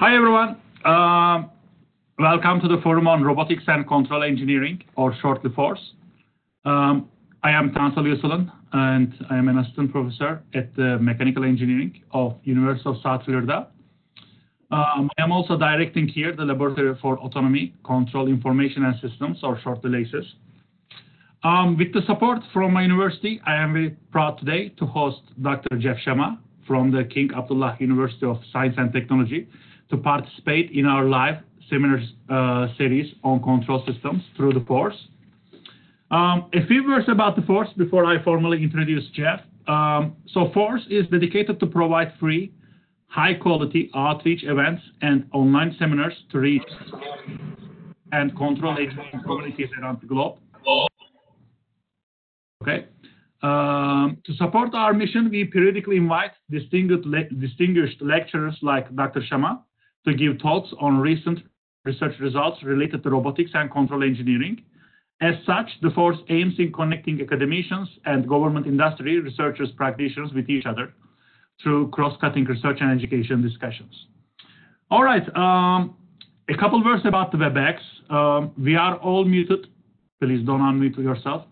Hi everyone. Welcome to the forum on robotics and control engineering, or shortly FoRCE. I am Tansel Yucelen, and I am an assistant professor at the Mechanical Engineering of University of South Florida. I am also directing here the Laboratory for Autonomy, Control, Information and Systems, or shortly LACES. With the support from my university, I am very proud today to host Dr. Jeff Shamma from the King Abdullah University of Science and Technology to participate in our live seminar series on control systems through the FoRCE. A few words about the FoRCE before I formally introduce Jeff. So FoRCE is dedicated to provide free, high-quality outreach events and online seminars to reach and control engineering communities around the globe. Okay. To support our mission, we periodically invite distinguished lecturers like Dr. Shamma to give talks on recent research results related to robotics and control engineering. As such, the FoRCE aims in connecting academicians and government industry researchers, practitioners with each other through cross-cutting research and education discussions. All right, a couple words about the WebEx. We are all muted. Please don't unmute yourself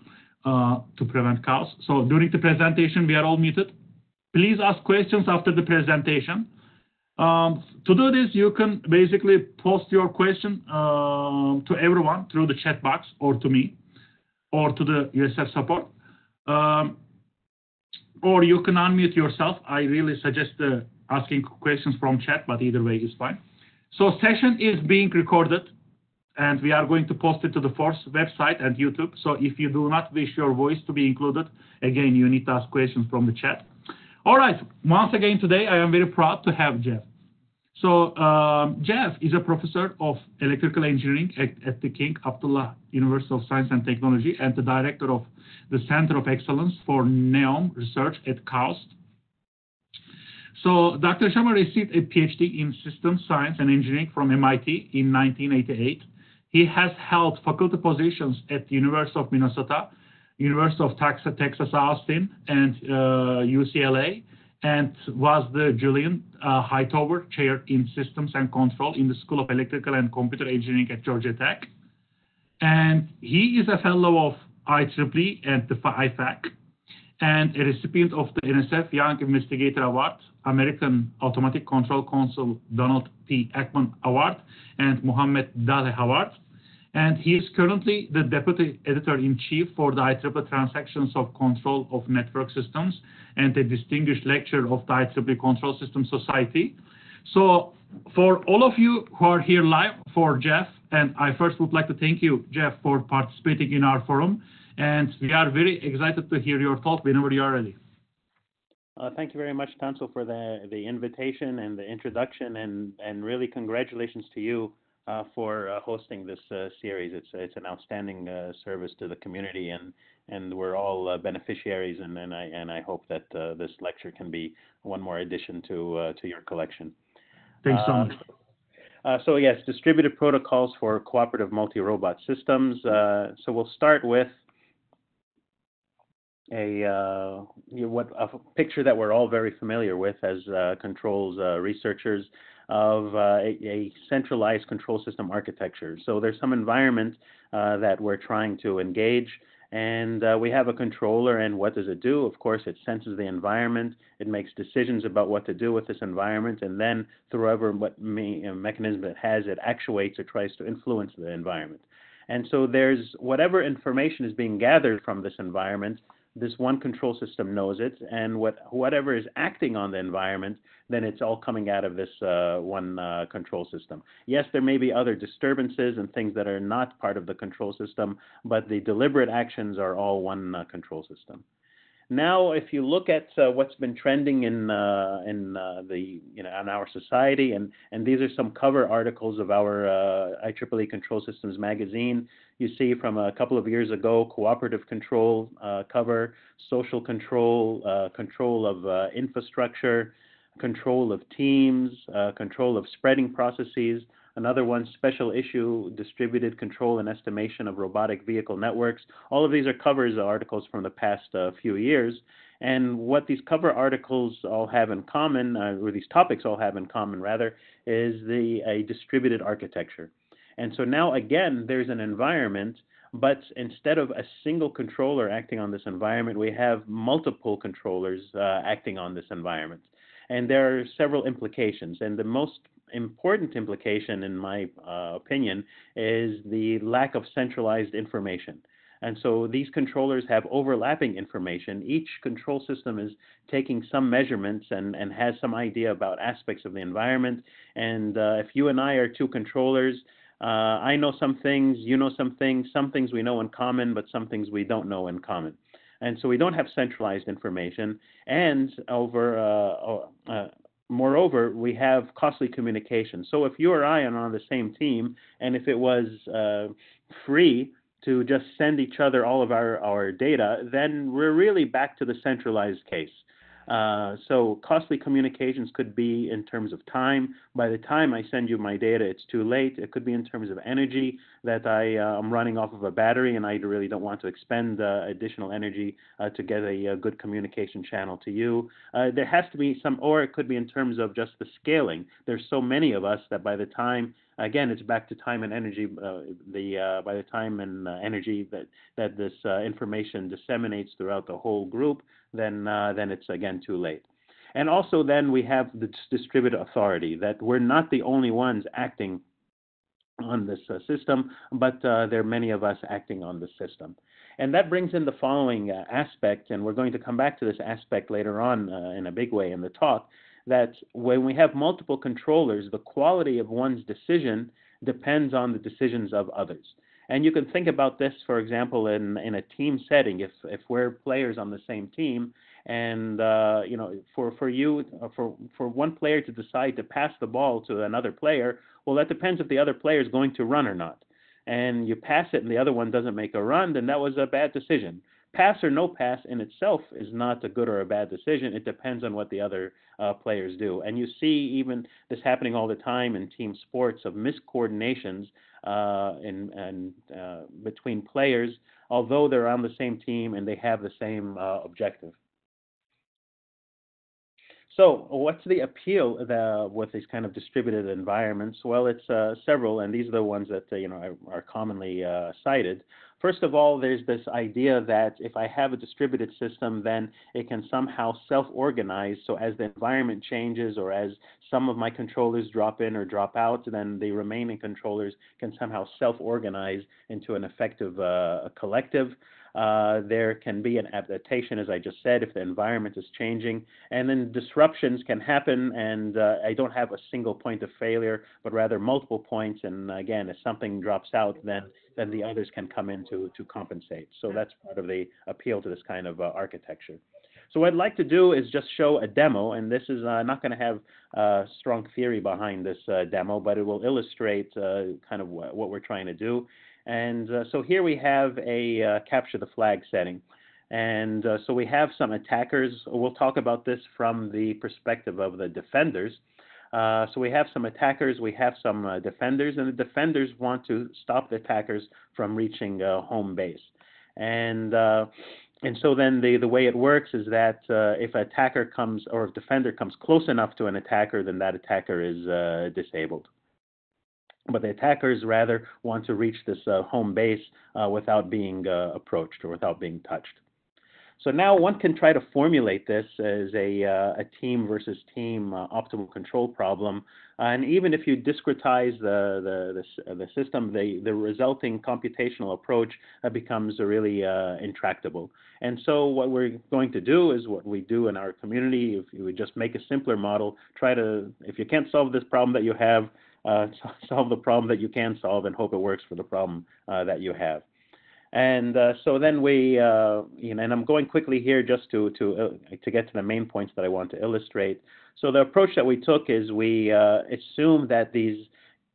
to prevent chaos. So during the presentation, we are all muted. Please ask questions after the presentation. To do this, you can basically post your question to everyone through the chat box, or to me, or to the USF support. Or you can unmute yourself. I really suggest asking questions from chat, but either way is fine. So session is being recorded, and we are going to post it to the FoRCE website and YouTube. So if you do not wish your voice to be included, again, you need to ask questions from the chat. All right, once again today, I am very proud to have Jeff. So Jeff is a professor of electrical engineering at the King Abdullah University of Science and Technology and the director of the Center of Excellence for NEOM Research at KAUST. So Dr. Shamma received a PhD in Systems Science and Engineering from MIT in 1988. He has held faculty positions at the University of Minnesota, University of Texas Austin, and UCLA, and was the Julian Hightower Chair in Systems and Control in the School of Electrical and Computer Engineering at Georgia Tech. And he is a fellow of IEEE and the IFAC, and a recipient of the NSF Young Investigator Award, American Automatic Control Council Donald P. Ackman Award, and Mohammed Daleh Award. And he is currently the Deputy Editor-in-Chief for the IEEE Transactions of Control of Network Systems and a Distinguished Lecturer of the IEEE Control System Society. So for all of you who are here live for Jeff, and I first would like to thank you, Jeff, for participating in our forum. And we are very excited to hear your talk whenever you are ready. Thank you very much, Tansel, for the invitation and the introduction, and really congratulations to you for hosting this series. It's an outstanding service to the community, and we're all beneficiaries. And I hope that this lecture can be one more addition to your collection. Thanks so much. So yes, distributed protocols for cooperative multi-robot systems. So we'll start with a picture that we're all very familiar with as controls researchers of a centralized control system architecture. So there's some environment that we're trying to engage, and we have a controller, and what does it do? Of course, it senses the environment, it makes decisions about what to do with this environment, and then through what mechanism it has, it actuates or tries to influence the environment. And so there's whatever information is being gathered from this environment, this one control system knows it, and whatever is acting on the environment, then it's all coming out of this one control system. Yes, there may be other disturbances and things that are not part of the control system, but the deliberate actions are all one control system. Now, if you look at what's been trending in our society, and these are some cover articles of our IEEE Control Systems magazine. You see from a couple of years ago, cooperative control cover, social control, control of infrastructure, control of teams, control of spreading processes. Another one, special issue, distributed control and estimation of robotic vehicle networks. All of these are covers articles from the past few years. And what these cover articles all have in common, or these topics all have in common rather, is a distributed architecture. And so now again, there's an environment, but instead of a single controller acting on this environment, we have multiple controllers acting on this environment. And there are several implications. And the most important implication, in my opinion, is the lack of centralized information. And so these controllers have overlapping information. Each control system is taking some measurements and has some idea about aspects of the environment. And if you and I are two controllers, I know some things, you know some things we know in common, but some things we don't know in common. And so we don't have centralized information. And moreover, we have costly communication. So if you or I are on the same team, and if it was free to just send each other all of our data, then we're really back to the centralized case. So costly communications could be in terms of time. By the time I send you my data, it's too late. It could be in terms of energy, that I'm running off of a battery and I really don't want to expend additional energy to get a good communication channel to you. There has to be some, or it could be in terms of just the scaling. There's so many of us that by the time, again, it's back to time and energy. By the time and energy that this information disseminates throughout the whole group, then it's again too late. And also then we have the distributed authority, that we're not the only ones acting on this system, but there are many of us acting on the system. And that brings in the following aspect, and we're going to come back to this aspect later on in a big way in the talk, that when we have multiple controllers, the quality of one's decision depends on the decisions of others. And you can think about this, for example, in a team setting. If we're players on the same team, and for one player to decide to pass the ball to another player, well, that depends if the other player is going to run or not. And you pass it, and the other one doesn't make a run, then that was a bad decision. Pass or no pass in itself is not a good or a bad decision. It depends on what the other players do. And you see even this happening all the time in team sports of miscoordinations between players, although they're on the same team and they have the same objective. So what's the appeal with these kind of distributed environments? Well, it's several, and these are the ones that are commonly cited. First of all, there's this idea that if I have a distributed system, then it can somehow self-organize. So as the environment changes, or as some of my controllers drop in or drop out, then the remaining controllers can somehow self-organize into an effective collective. There can be an adaptation, as I just said, if the environment is changing. And then disruptions can happen, and I don't have a single point of failure, but rather multiple points. And again, if something drops out, then the others can come in to compensate. So that's part of the appeal to this kind of architecture. So what I'd like to do is just show a demo, and this is not going to have strong theory behind this demo, but it will illustrate kind of what we're trying to do. And so here we have a capture the flag setting. And so we have some attackers. We'll talk about this from the perspective of the defenders. So we have some attackers, we have some defenders, and the defenders want to stop the attackers from reaching home base. And so then the way it works is that if an attacker comes, or if defender comes close enough to an attacker, then that attacker is disabled. But the attackers rather want to reach this home base without being approached or without being touched. So now one can try to formulate this as a team versus team optimal control problem. And even if you discretize the system, the resulting computational approach becomes really intractable. And so what we're going to do is what we do in our community. If you would just make a simpler model, try to, if you can't solve this problem that you have, solve the problem that you can solve and hope it works for the problem that you have. And so then we, and I'm going quickly here just to get to the main points that I want to illustrate. So the approach that we took is we assume that these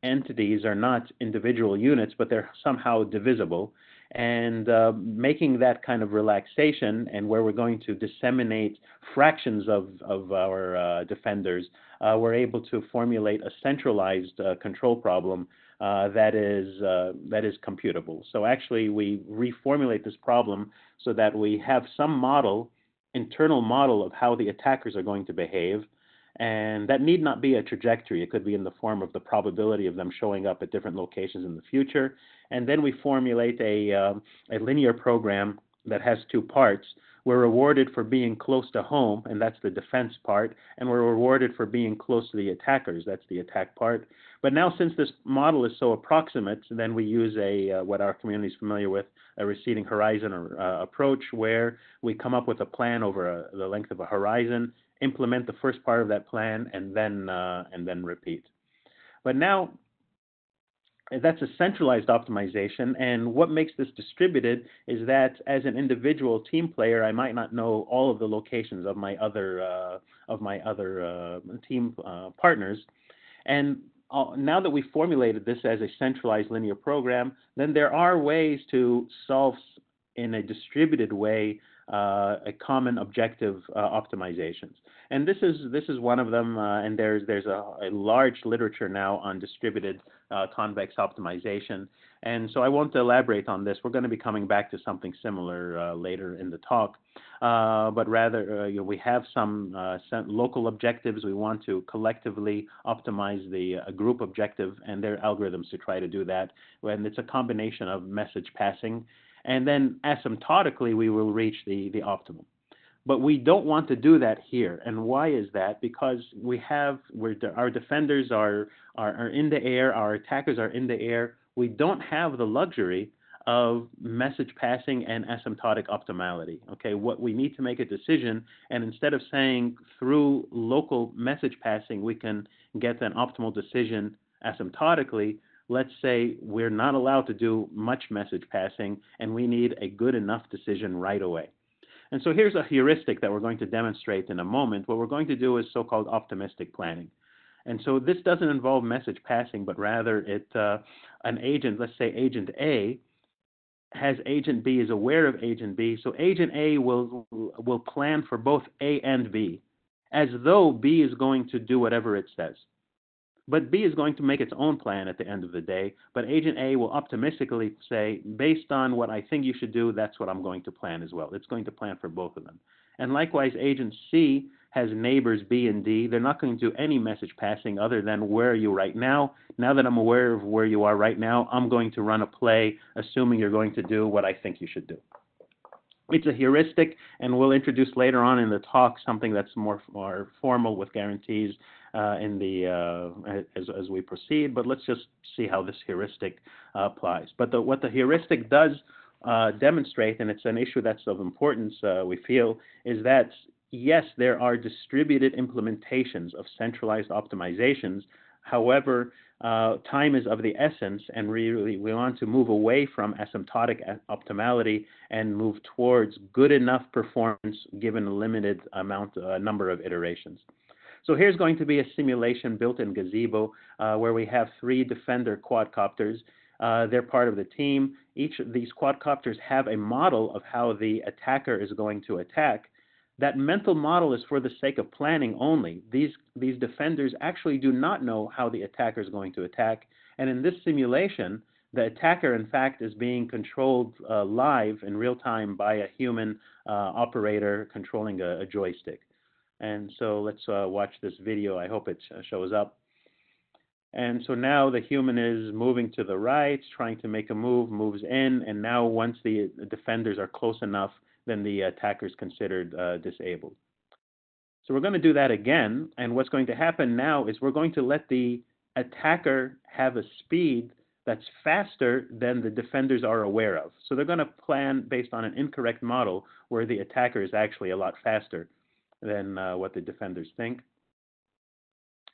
entities are not individual units, but they're somehow divisible. And making that kind of relaxation, and where we're going to disseminate fractions of our defenders we're able to formulate a centralized control problem that is computable. So actually, we reformulate this problem so that we have some model, internal model of how the attackers are going to behave, and that need not be a trajectory. It could be in the form of the probability of them showing up at different locations in the future. And then we formulate a linear program that has two parts. We're rewarded for being close to home, and that's the defense part, and we're rewarded for being close to the attackers. That's the attack part. But now, since this model is so approximate, then we use what our community is familiar with, a receding horizon approach, where we come up with a plan over the length of a horizon, implement the first part of that plan, and then repeat. But now, that's a centralized optimization, and what makes this distributed is that as an individual team player, I might not know all of the locations of my other team partners. And now that we formulated this as a centralized linear program, then there are ways to solve in a distributed way a common objective optimizations. And this is one of them, and there's a large literature now on distributed convex optimization. And so I won't elaborate on this. We're going to be coming back to something similar later in the talk. But rather, we have some local objectives. We want to collectively optimize the group objective, and there are algorithms to try to do that. And it's a combination of message passing. And then asymptotically, we will reach the optimum. But we don't want to do that here. And why is that? Because our defenders are in the air, our attackers are in the air. We don't have the luxury of message passing and asymptotic optimality. Okay, what we need to make a decision, and instead of saying through local message passing we can get an optimal decision asymptotically, let's say we're not allowed to do much message passing and we need a good enough decision right away. And so here's a heuristic that we're going to demonstrate in a moment. What we're going to do is so-called optimistic planning. And so this doesn't involve message passing, but rather an agent, let's say agent A, has agent B, is aware of agent B. So agent A will plan for both A and B as though B is going to do whatever it says. But B is going to make its own plan at the end of the day. But agent A will optimistically say, based on what I think you should do, that's what I'm going to plan as well. It's going to plan for both of them. And likewise, agent C has neighbors B and D. They're not going to do any message passing other than where are you right now. Now that I'm aware of where you are right now, I'm going to run a play, assuming you're going to do what I think you should do. It's a heuristic, and we'll introduce later on in the talk something that's more formal with guarantees as we proceed. But let's just see how this heuristic applies. But what the heuristic does demonstrate, and it's an issue that's of importance, we feel, is that yes, there are distributed implementations of centralized optimizations. However, time is of the essence, and really we want to move away from asymptotic optimality and move towards good enough performance given a limited number of iterations. So here's going to be a simulation built in Gazebo where we have 3 defender quadcopters. They're part of the team. Each of these quadcopters have a model of how the attacker is going to attack. That mental model is for the sake of planning only. These defenders actually do not know how the attacker is going to attack. And in this simulation, the attacker, in fact, is being controlled live in real time by a human operator controlling a joystick. And so let's watch this video. I hope it shows up. And so now the human is moving to the right, trying to make a move, moves in, and now once the defenders are close enough, then the attacker is considered disabled. So we're going to do that again, and what's going to happen now is we're going to let the attacker have a speed that's faster than the defenders are aware of. So they're going to plan based on an incorrect model where the attacker is actually a lot faster than what the defenders think.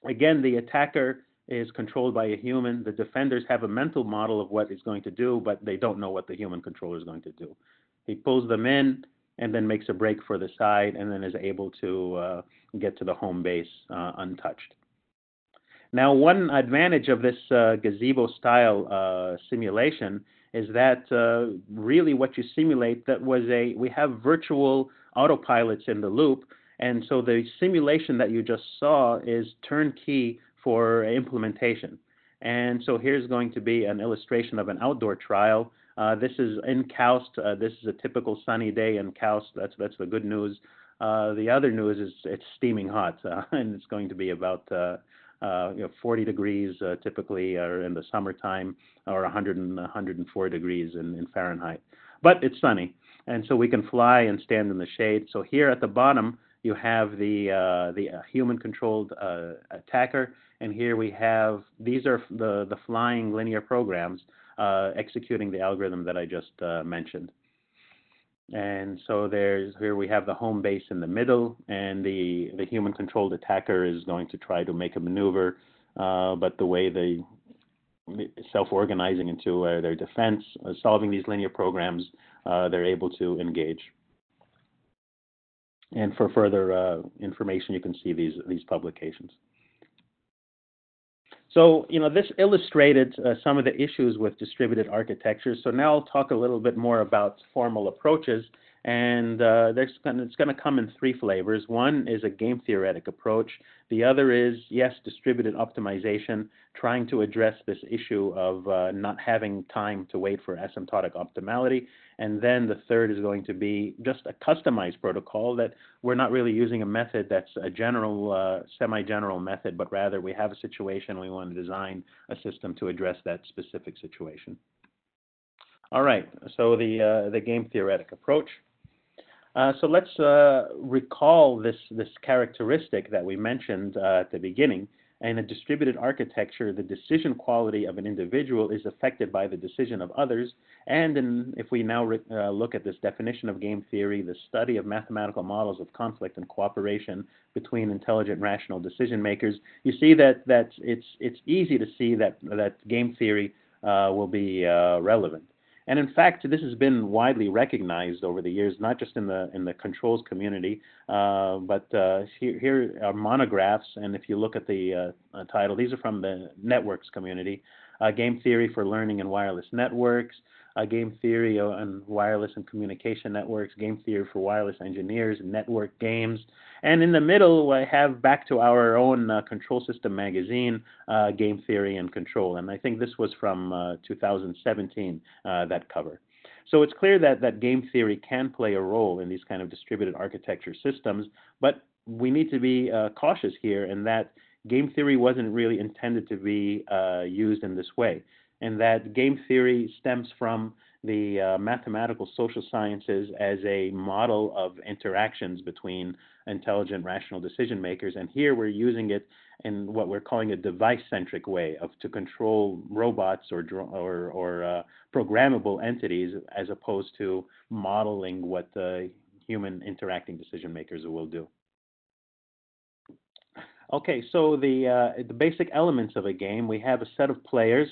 Again, the attacker is controlled by a human. The defenders have a mental model of what it's going to do, but they don't know what the human controller is going to do. He pulls them in and then makes a break for the side and then is able to get to the home base untouched. Now, one advantage of this gazebo-style simulation is that really what you simulate, we have virtual autopilots in the loop, And so the simulation that you just saw is turnkey for implementation. And so here's going to be an illustration of an outdoor trial. This is in KAUST. This is a typical sunny day in KAUST. That's the good news. The other news is it's steaming hot, and it's going to be about 40 degrees typically, or in the summertime, or 104 degrees in Fahrenheit. But it's sunny, and so we can fly and stand in the shade. So here at the bottom, you have the human-controlled attacker, and here we have, these are the flying linear programs executing the algorithm that I just mentioned. And so here we have the home base in the middle, and the human-controlled attacker is going to try to make a maneuver, but the way they self-organizing into their defense, solving these linear programs, they're able to engage. And for further information, you can see these publications. So, this illustrated some of the issues with distributed architectures. So now I'll talk a little bit more about formal approaches, and it's going to come in three flavors. One is a game theoretic approach. The other is, yes, distributed optimization, trying to address this issue of not having time to wait for asymptotic optimality. And then the third is going to be just a customized protocol, that we're not really using a method that's a general, semi-general method, but rather we have a situation, we want to design a system to address that specific situation. All right, so the game theoretic approach. So let's recall this characteristic that we mentioned at the beginning. In a distributed architecture, the decision quality of an individual is affected by the decision of others. And if we now look at this definition of game theory, the study of mathematical models of conflict and cooperation between intelligent, rational decision makers, you see that it's easy to see that game theory will be relevant. And in fact, this has been widely recognized over the years, not just in the controls community, but here are monographs. And if you look at the title, these are from the networks community: Game Theory for Learning in Wireless Networks, Game Theory on Wireless and Communication Networks, Game Theory for Wireless Engineers, Network Games. And in the middle, I have back to our own Control System magazine, Game Theory and Control. And I think this was from 2017, that cover. So it's clear that game theory can play a role in these kind of distributed architecture systems, but we need to be cautious here in that game theory wasn't really intended to be used in this way, and that game theory stems from the mathematical social sciences as a model of interactions between intelligent, rational decision makers. And here we're using it in what we're calling a device-centric way to control robots or programmable entities, as opposed to modeling what human interacting decision makers will do. Okay, so the basic elements of a game: we have a set of players,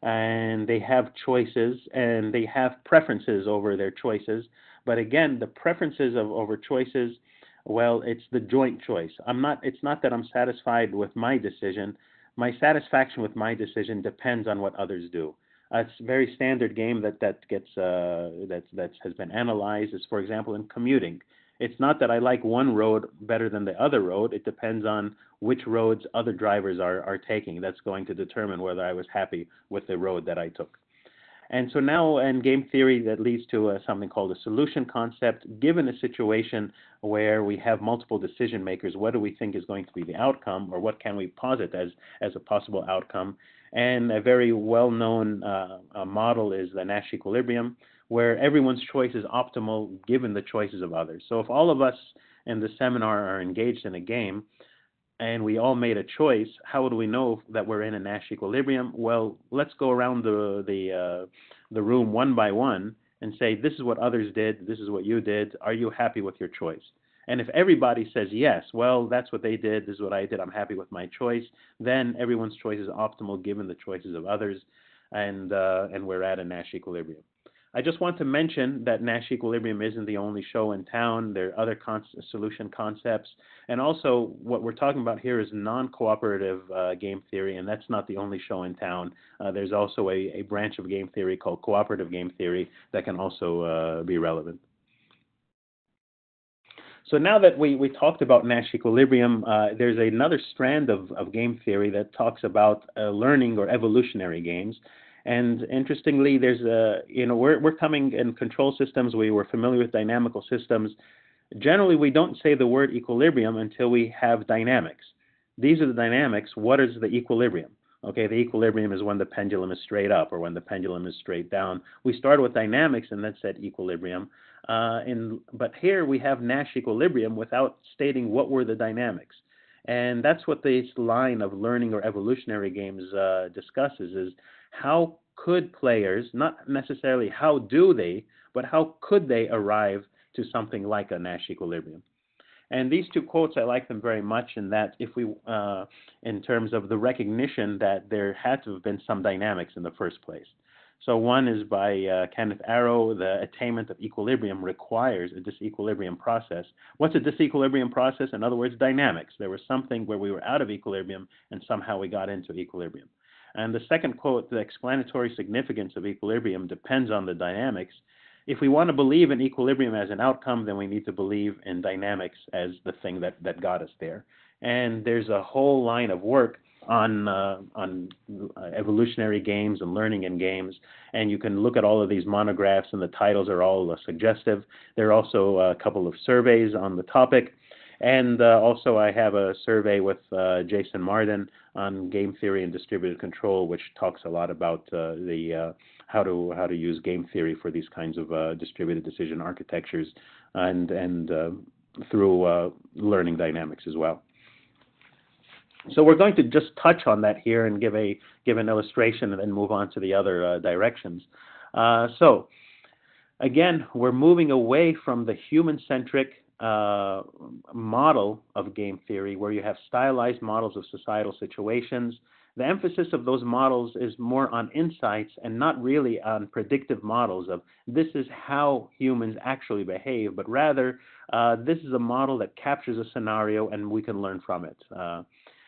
and they have choices, and they have preferences over their choices. But again, the preferences over choices, well, it's the joint choice. It's not that I'm satisfied with my decision. My satisfaction with my decision depends on what others do. It's a very standard game that has been analyzed. Is, for example, in commuting. It's not that I like one road better than the other road. It depends on which roads other drivers are taking. That's going to determine whether I was happy with the road that I took. And so now in game theory, that leads to something called a solution concept. Given a situation where we have multiple decision makers, what do we think is going to be the outcome, or what can we posit as a possible outcome? And a very well-known model is the Nash equilibrium, where everyone's choice is optimal given the choices of others. So if all of us in the seminar are engaged in a game and we all made a choice, how do we know that we're in a Nash equilibrium? Well, let's go around the room one by one and say, this is what others did, this is what you did, are you happy with your choice? And if everybody says yes, well, that's what they did, this is what I did, I'm happy with my choice, then everyone's choice is optimal given the choices of others, and we're at a Nash equilibrium. I just want to mention that Nash equilibrium isn't the only show in town. There are other solution concepts. And also, what we're talking about here is non-cooperative game theory, and that's not the only show in town. There's also a branch of game theory called cooperative game theory that can also be relevant. So now that we talked about Nash equilibrium, there's another strand of game theory that talks about learning or evolutionary games. And interestingly, there's we're coming in control systems. We were familiar with dynamical systems. Generally, we don't say the word equilibrium until we have dynamics. These are the dynamics. What is the equilibrium? Okay, the equilibrium is when the pendulum is straight up or when the pendulum is straight down. We started with dynamics and that said equilibrium. But here we have Nash equilibrium without stating what were the dynamics. And that's what this line of learning or evolutionary games discusses, is how could players, not necessarily how do they, but how could they arrive to something like a Nash equilibrium. And these two quotes, I like them very much in that if we, in terms of the recognition that there had to have been some dynamics in the first place. So one is by Kenneth Arrow: the attainment of equilibrium requires a disequilibrium process. What's a disequilibrium process? In other words, dynamics. There was something where we were out of equilibrium and somehow we got into equilibrium. And the second quote: the explanatory significance of equilibrium depends on the dynamics. If we want to believe in equilibrium as an outcome, then we need to believe in dynamics as the thing that got us there. And there's a whole line of work on evolutionary games and learning in games, and you can look at all of these monographs, and the titles are all suggestive. There are also a couple of surveys on the topic, and also I have a survey with Jason Marden on game theory and distributed control, which talks a lot about how to use game theory for these kinds of distributed decision architectures and through learning dynamics as well. So we're going to just touch on that here and give an illustration and then move on to the other directions. So again, we're moving away from the human-centric model of game theory, where you have stylized models of societal situations. The emphasis of those models is more on insights and not really on predictive models of this is how humans actually behave, but rather this is a model that captures a scenario and we can learn from it.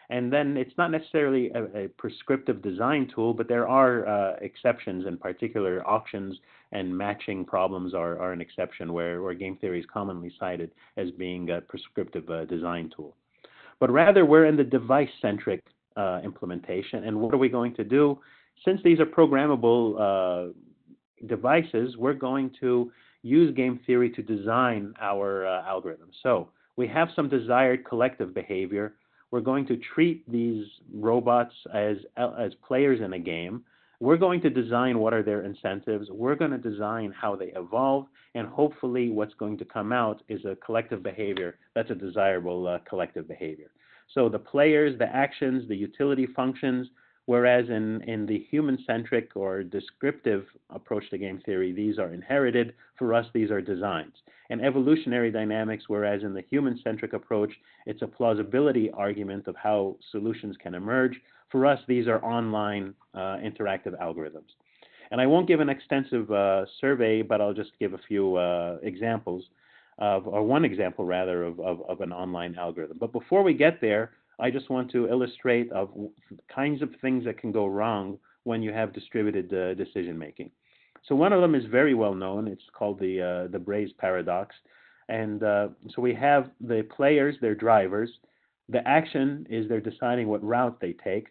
And then it's not necessarily a prescriptive design tool, but there are exceptions. In particular, auctions and matching problems are an exception where game theory is commonly cited as being a prescriptive design tool. But rather, we're in the device-centric implementation. And what are we going to do? Since these are programmable devices, we're going to use game theory to design our algorithms. So we have some desired collective behavior. We're going to treat these robots as players in a game. We're going to design what are their incentives. We're going to design how they evolve. And hopefully what's going to come out is a collective behavior that's a desirable collective behavior. So the players, the actions, the utility functions, whereas in the human-centric or descriptive approach to game theory, these are inherited. For us, these are designs. And evolutionary dynamics, whereas in the human-centric approach, it's a plausibility argument of how solutions can emerge. For us, these are online interactive algorithms. And I won't give an extensive survey, but I'll just give a few examples or one example rather of an online algorithm. But before we get there, I just want to illustrate of kinds of things that can go wrong when you have distributed decision making. So one of them is very well known. It's called the Bayes paradox. And so we have the players, their drivers. The action is they're deciding what route they take.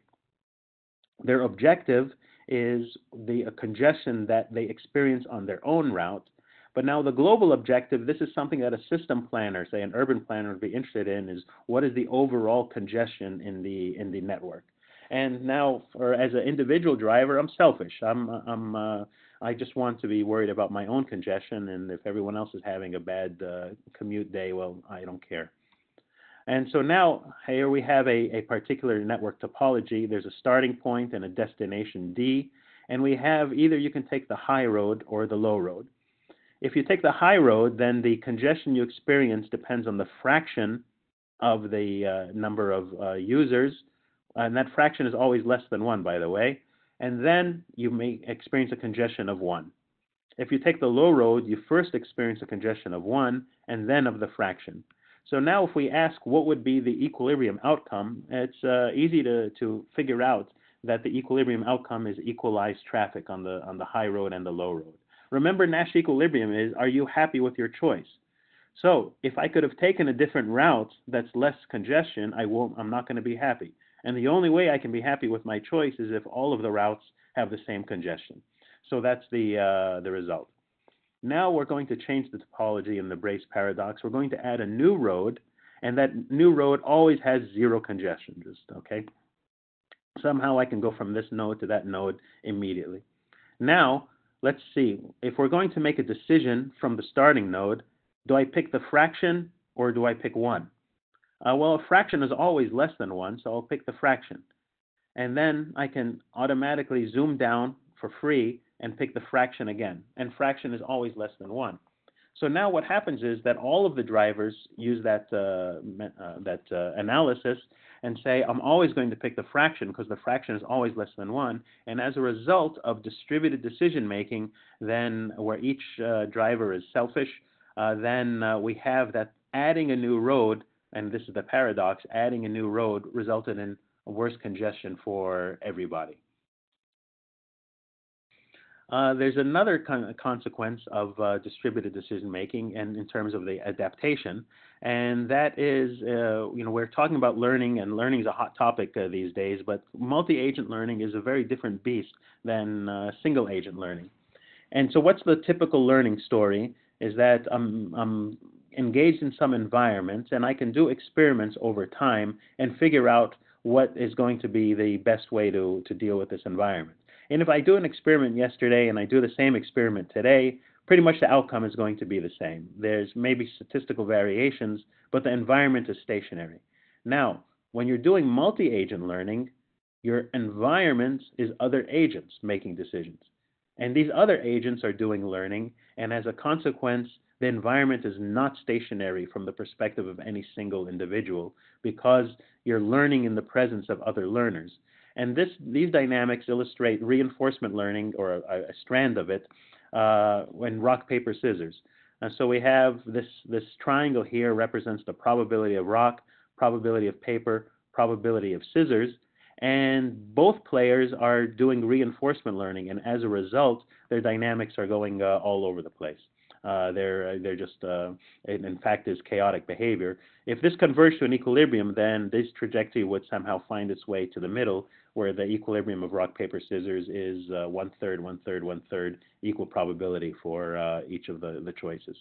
Their objective is the congestion that they experience on their own route. But now the global objective, this is something that a system planner, say an urban planner, would be interested in, is what is the overall congestion in the network. And now, as an individual driver, I'm selfish. I just want to be worried about my own congestion, and if everyone else is having a bad commute day, well, I don't care. And so now here we have a particular network topology. There's a starting point and a destination D, and we have either you can take the high road or the low road. If you take the high road, then the congestion you experience depends on the fraction of the number of users, and that fraction is always less than 1, by the way, and then you may experience a congestion of 1. If you take the low road, you first experience a congestion of 1 and then of the fraction. So now if we ask what would be the equilibrium outcome, it's easy to figure out that the equilibrium outcome is equalized traffic on the high road and the low road. Remember, Nash equilibrium is, are you happy with your choice? So if I could have taken a different route that's less congestion, I'm not going to be happy. And the only way I can be happy with my choice is if all of the routes have the same congestion. So that's the result. Now we're going to change the topology in the brace paradox. We're going to add a new road, and that new road always has zero congestion, okay? Somehow I can go from this node to that node immediately. Now, let's see. If we're going to make a decision from the starting node, do I pick the fraction or do I pick 1? Well, a fraction is always less than 1, so I'll pick the fraction. And then I can automatically zoom down for free and pick the fraction again. And fraction is always less than 1. So now what happens is that all of the drivers use that analysis and say, I'm always going to pick the fraction because the fraction is always less than 1. And as a result of distributed decision making, then where each driver is selfish, then we have that adding a new road, and this is the paradox, adding a new road resulted in worse congestion for everybody. There's another consequence of distributed decision making, and in terms of the adaptation, and that is, we're talking about learning, and learning is a hot topic these days. But multi-agent learning is a very different beast than single-agent learning. And so, what's the typical learning story? Is that I'm engaged in some environment, and I can do experiments over time and figure out what is going to be the best way to deal with this environment. And if I do an experiment yesterday and I do the same experiment today, pretty much the outcome is going to be the same. There's maybe statistical variations, but the environment is stationary. Now, when you're doing multi-agent learning, your environment is other agents making decisions. And these other agents are doing learning, and as a consequence, the environment is not stationary from the perspective of any single individual because you're learning in the presence of other learners. And these dynamics illustrate reinforcement learning, or a strand of it, when rock, paper, scissors. And so we have this triangle here represents the probability of rock, probability of paper, probability of scissors. And both players are doing reinforcement learning, and as a result, their dynamics are going all over the place. They're just, in fact, is chaotic behavior. If this converges to an equilibrium, then this trajectory would somehow find its way to the middle, where the equilibrium of rock, paper, scissors is 1/3, 1/3, 1/3 equal probability for each of the choices.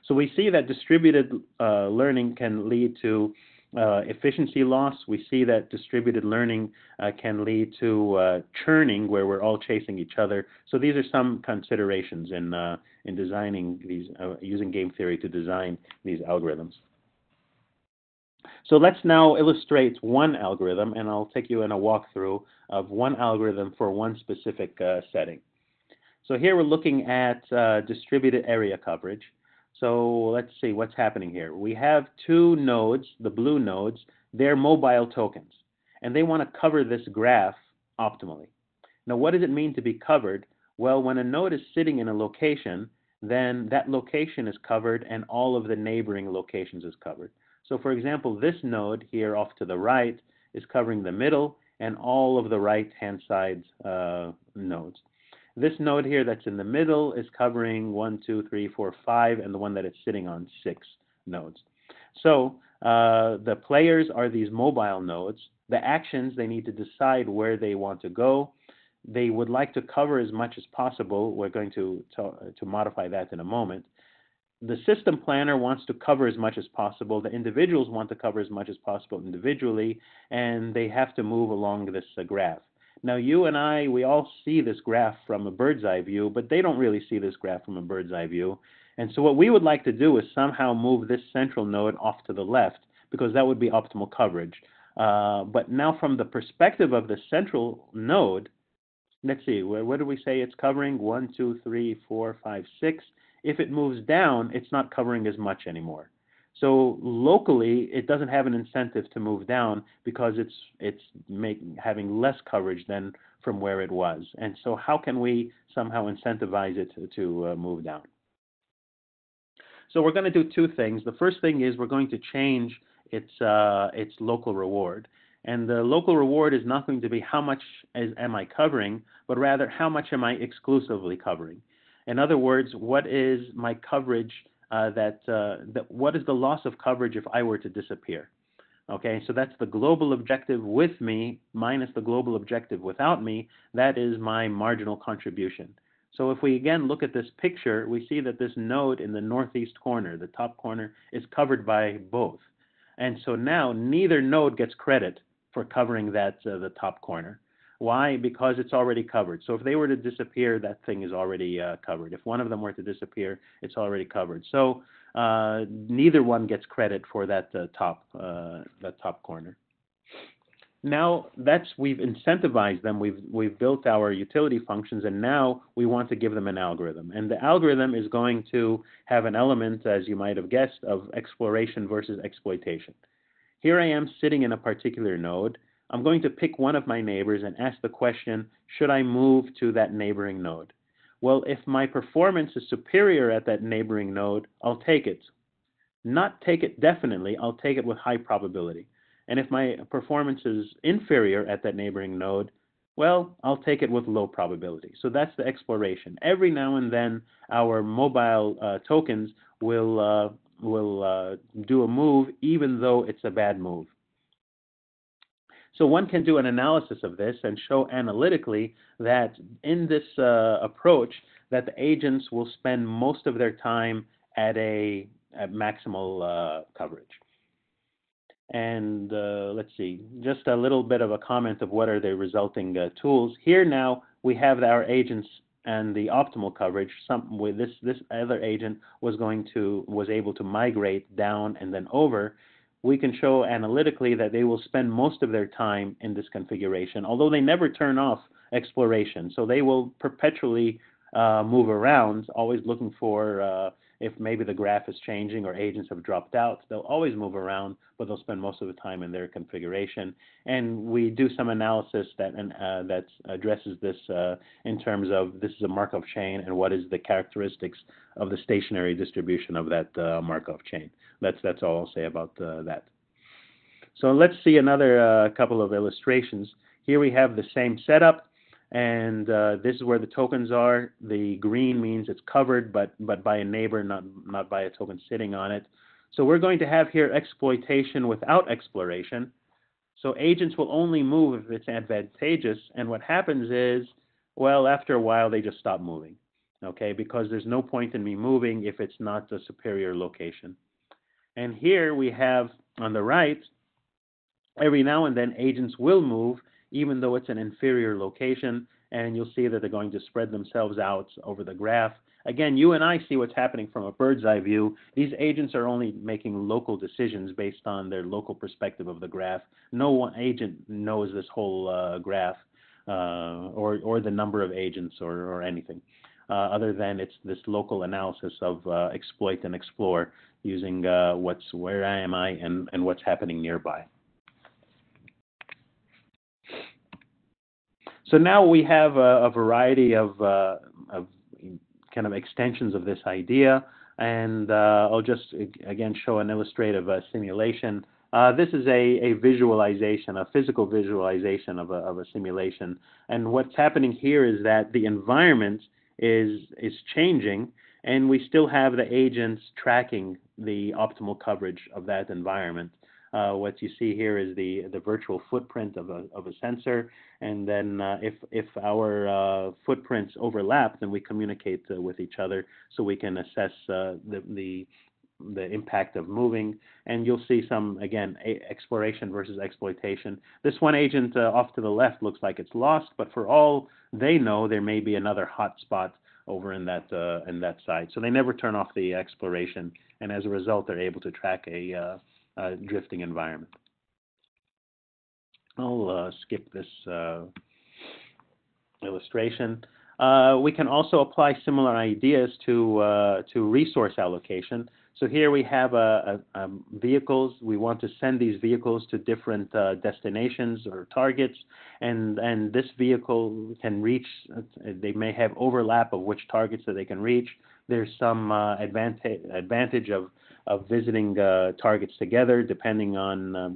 So we see that distributed learning can lead to efficiency loss. We see that distributed learning can lead to churning, where we're all chasing each other. So these are some considerations in designing these, using game theory to design these algorithms. So let's now illustrate one algorithm, and I'll take you in a walkthrough of one algorithm for one specific setting. So here we're looking at distributed area coverage. So let's see what's happening here. We have two nodes, the blue nodes. They're mobile tokens, and they want to cover this graph optimally. Now, what does it mean to be covered? Well, when a node is sitting in a location, then that location is covered and all of the neighboring locations is covered. So for example, this node here off to the right is covering the middle and all of the right-hand side nodes. This node here that's in the middle is covering 1, 2, 3, 4, 5, and the one that it's sitting on, 6 nodes. So the players are these mobile nodes. The actions, they need to decide where they want to go. They would like to cover as much as possible. We're going to modify that in a moment. The system planner wants to cover as much as possible. The individuals want to cover as much as possible individually, and they have to move along this graph. Now, you and I, we all see this graph from a bird's eye view, but they don't really see this graph from a bird's eye view. And so what we would like to do is somehow move this central node off to the left, because that would be optimal coverage. But now from the perspective of the central node, let's see, what do we say it's covering? 1, 2, 3, 4, 5, 6. If it moves down, it's not covering as much anymore. So locally, it doesn't have an incentive to move down because it's having less coverage than from where it was. And so how can we somehow incentivize it to move down? So we're going to do two things. The first thing is we're going to change its local reward. And the local reward is not going to be how much am I covering, but rather how much am I exclusively covering. In other words, what is my coverage what is the loss of coverage if I were to disappear? Okay, so that's the global objective with me minus the global objective without me. That is my marginal contribution. So if we again look at this picture, we see that this node in the northeast corner, the top corner, is covered by both. And so now neither node gets credit for covering that the top corner. Why? Because it's already covered. So if they were to disappear, that thing is already covered. If one of them were to disappear, it's already covered. So neither one gets credit for that top corner. Now we've incentivized them. We've built our utility functions, and now we want to give them an algorithm. And the algorithm is going to have an element, as you might have guessed, of exploration versus exploitation. Here I am sitting in a particular node. I'm going to pick one of my neighbors and ask the question, should I move to that neighboring node? Well, if my performance is superior at that neighboring node, I'll take it. Not take it definitely, I'll take it with high probability. And if my performance is inferior at that neighboring node, well, I'll take it with low probability. So that's the exploration. Every now and then, our mobile tokens will do a move, even though it's a bad move. So one can do an analysis of this and show analytically that in this approach, that the agents will spend most of their time at maximal coverage. And let's see, just a little bit of a comment of what are the resulting tools. Here now we have our agents and the optimal coverage. With this other agent was able to migrate down and then over. We can show analytically that they will spend most of their time in this configuration, although they never turn off exploration. So they will perpetually move around, always looking for if maybe the graph is changing or agents have dropped out. They'll always move around, but they'll spend most of the time in their configuration. And we do some analysis that addresses this in terms of this is a Markov chain and what is the characteristics of the stationary distribution of that Markov chain. That's all I'll say about that. So let's see another couple of illustrations. Here we have the same setup, and this is where the tokens are. The green means it's covered, but by a neighbor, not by a token sitting on it. So we're going to have here exploitation without exploration. So agents will only move if it's advantageous, and what happens is, well, after a while, they just stop moving, okay, because there's no point in me moving if it's not a superior location. And here we have on the right, every now and then agents will move even though it's an inferior location, and you'll see that they're going to spread themselves out over the graph. Again, you and I see what's happening from a bird's eye view. These agents are only making local decisions based on their local perspective of the graph. No one agent knows this whole graph or the number of agents or anything. Other than it's this local analysis of exploit and explore using where am I and what's happening nearby. So now we have a variety of kind of extensions of this idea, and I'll just again show an illustrative simulation. This is a visualization, a physical visualization of a simulation, and what's happening here is that the environment is changing, and we still have the agents tracking the optimal coverage of that environment. What you see here is the virtual footprint of a sensor, and then if our footprints overlap, then we communicate with each other so we can assess the impact of moving. And you'll see some, again, exploration versus exploitation. This one agent off to the left looks like it's lost, but for all they know, there may be another hot spot over in that side. So they never turn off the exploration, and as a result, they're able to track a drifting environment. I'll skip this illustration. We can also apply similar ideas to resource allocation. So here we have vehicles. We want to send these vehicles to different destinations or targets, and this vehicle can reach. They may have overlap of which targets that they can reach. There's some advantage of visiting targets together, depending on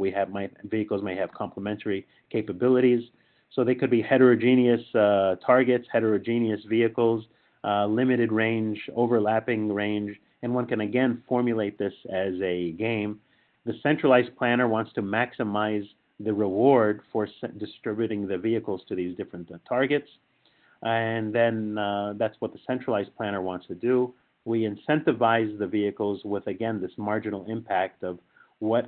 vehicles may have complementary capabilities. So they could be heterogeneous targets, heterogeneous vehicles, limited range, overlapping range, and one can again formulate this as a game. The centralized planner wants to maximize the reward for distributing the vehicles to these different targets. And then that's what the centralized planner wants to do. We incentivize the vehicles with, again, this marginal impact of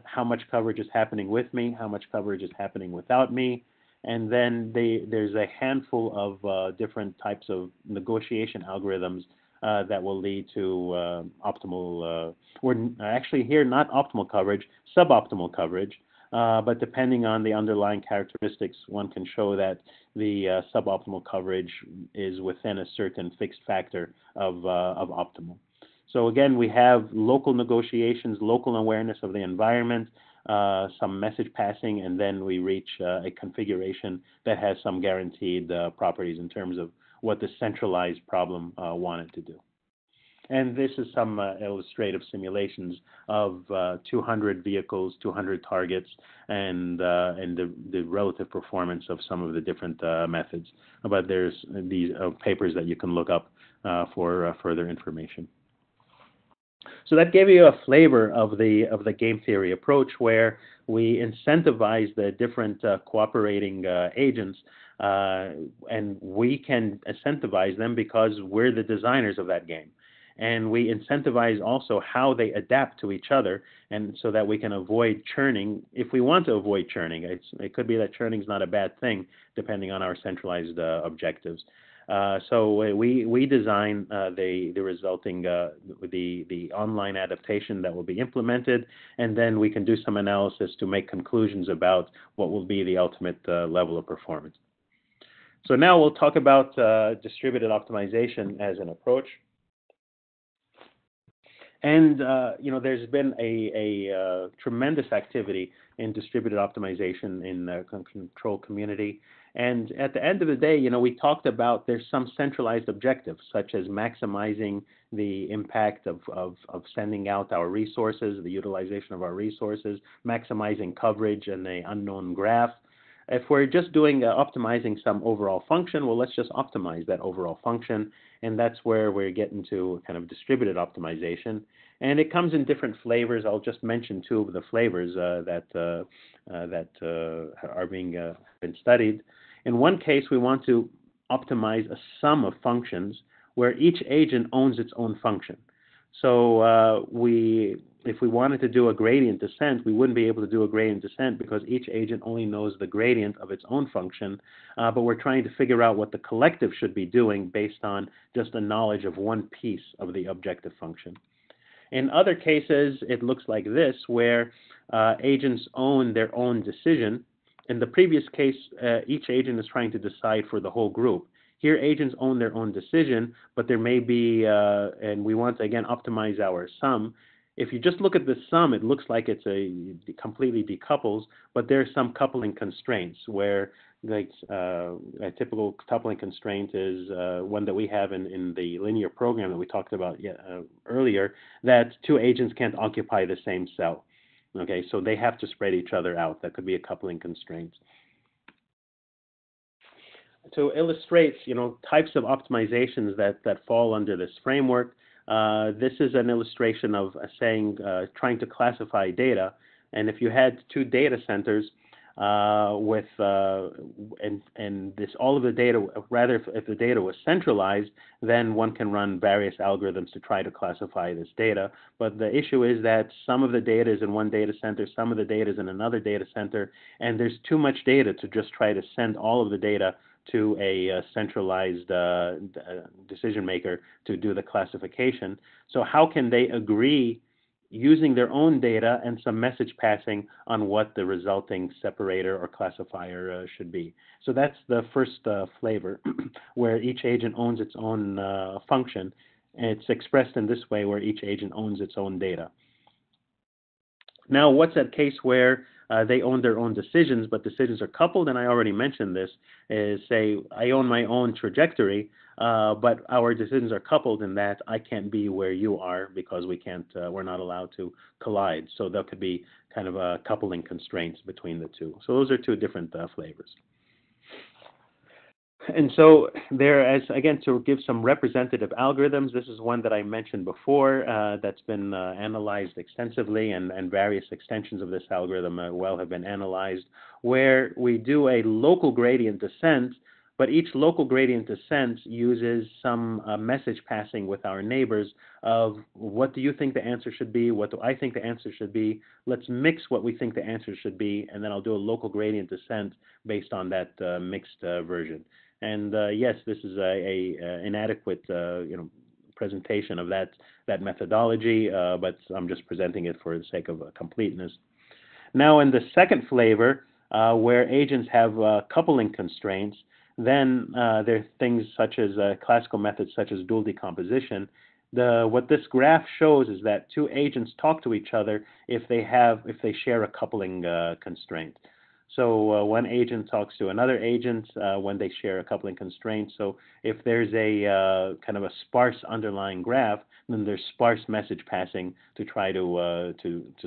how much coverage is happening with me, how much coverage is happening without me. And then there's a handful of different types of negotiation algorithms that will lead to optimal, or actually here, not optimal coverage, suboptimal coverage. But depending on the underlying characteristics, one can show that the suboptimal coverage is within a certain fixed factor of optimal. So again, we have local negotiations, local awareness of the environment, some message passing, and then we reach a configuration that has some guaranteed properties in terms of what the centralized problem wanted to do. And this is some illustrative simulations of 200 vehicles, 200 targets, and the relative performance of some of the different methods. But there's these papers that you can look up for further information. So that gave you a flavor of the game theory approach, where we incentivize the different cooperating agents, and we can incentivize them because we're the designers of that game. And we incentivize also how they adapt to each other, and so that we can avoid churning. If we want to avoid churning, it could be that churning is not a bad thing, depending on our centralized objectives. So we design the resulting the online adaptation that will be implemented, and then we can do some analysis to make conclusions about what will be the ultimate level of performance. So now we'll talk about distributed optimization as an approach. And there's been a tremendous activity in distributed optimization in the control community. And at the end of the day, we talked about there's some centralized objectives, such as maximizing the impact of sending out our resources, the utilization of our resources, maximizing coverage in the unknown graph. If we're just doing optimizing some overall function, well, let's just optimize that overall function. And that's where we're getting to kind of distributed optimization. And it comes in different flavors. I'll just mention two of the flavors that are being been studied. In one case, we want to optimize a sum of functions where each agent owns its own function. So if we wanted to do a gradient descent, we wouldn't be able to do a gradient descent because each agent only knows the gradient of its own function, but we're trying to figure out what the collective should be doing based on just a knowledge of one piece of the objective function. In other cases, it looks like this, where agents own their own decision. In the previous case, each agent is trying to decide for the whole group. Here, agents own their own decision, but there may be, and we want to, again, optimize our sum. If you just look at the sum, it looks like it's completely decouples, but there are some coupling constraints where, like, a typical coupling constraint is one that we have in the linear program that we talked about earlier, that two agents can't occupy the same cell. Okay, so they have to spread each other out. That could be a coupling constraint. To illustrate, types of optimizations that fall under this framework, this is an illustration of trying to classify data. And if you had two data centers with all of the data, rather if the data was centralized, then one can run various algorithms to try to classify this data. But the issue is that some of the data is in one data center, some of the data is in another data center, and there's too much data to just try to send all of the data to a centralized decision maker to do the classification. So how can they agree using their own data and some message passing on what the resulting separator or classifier should be? So that's the first flavor, where each agent owns its own function. And it's expressed in this way, where each agent owns its own data. Now, what's that case where they own their own decisions, but decisions are coupled? And I already mentioned this, is say I own my own trajectory, but our decisions are coupled in that I can't be where you are because we're not allowed to collide. So there could be kind of a coupling constraints between the two. So those are two different flavors. And so there, as again, to give some representative algorithms, this is one that I mentioned before that's been analyzed extensively, and various extensions of this algorithm have been analyzed, where we do a local gradient descent, but each local gradient descent uses some message passing with our neighbors of what do you think the answer should be, what do I think the answer should be, let's mix what we think the answer should be, and then I'll do a local gradient descent based on that mixed version. And yes, this is a inadequate presentation of that methodology, but I'm just presenting it for the sake of completeness. Now, in the second flavor, where agents have coupling constraints, then there are things such as classical methods such as dual decomposition. What this graph shows is that two agents talk to each other if they share a coupling constraint. So one agent talks to another agent when they share a coupling constraint. So if there's a kind of a sparse underlying graph, then there's sparse message passing to try to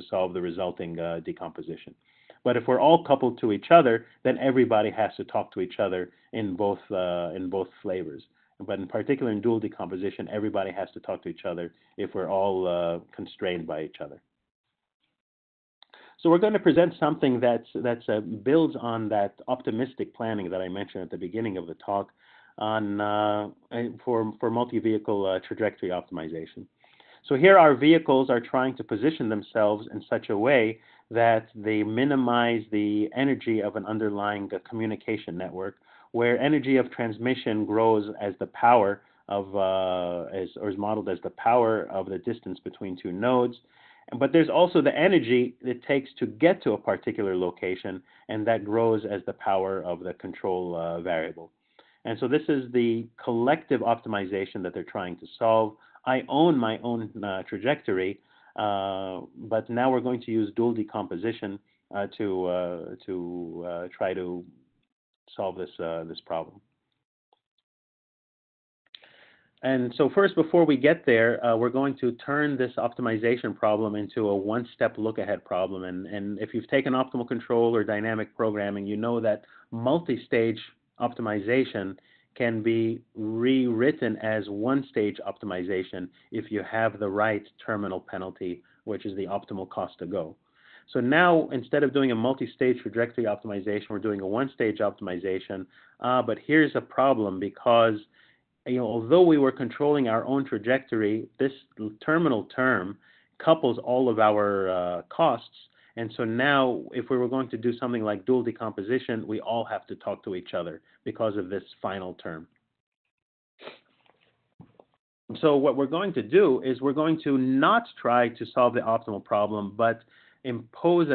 solve the resulting decomposition. But if we're all coupled to each other, then everybody has to talk to each other in both flavors. But in particular, in dual decomposition, everybody has to talk to each other if we're all constrained by each other. So we're going to present something that builds on that optimistic planning that I mentioned at the beginning of the talk on for multi-vehicle trajectory optimization. So here our vehicles are trying to position themselves in such a way that they minimize the energy of an underlying communication network, where energy of transmission grows as the power of or is modeled as the power of the distance between two nodes. But there's also the energy it takes to get to a particular location, and that grows as the power of the control variable. And so this is the collective optimization that they're trying to solve. I own my own trajectory, but now we're going to use dual decomposition to try to solve this problem. And so first, before we get there, we're going to turn this optimization problem into a one-step look-ahead problem. And if you've taken optimal control or dynamic programming, you know that multi-stage optimization can be rewritten as one-stage optimization if you have the right terminal penalty, which is the optimal cost to go. So now, instead of doing a multi-stage trajectory optimization, we're doing a one-stage optimization. But here's a problem, because although we were controlling our own trajectory, this terminal term couples all of our costs. And so now, if we were going to do something like dual decomposition, we all have to talk to each other because of this final term. So what we're going to do is we're going to not try to solve the optimal problem, but impose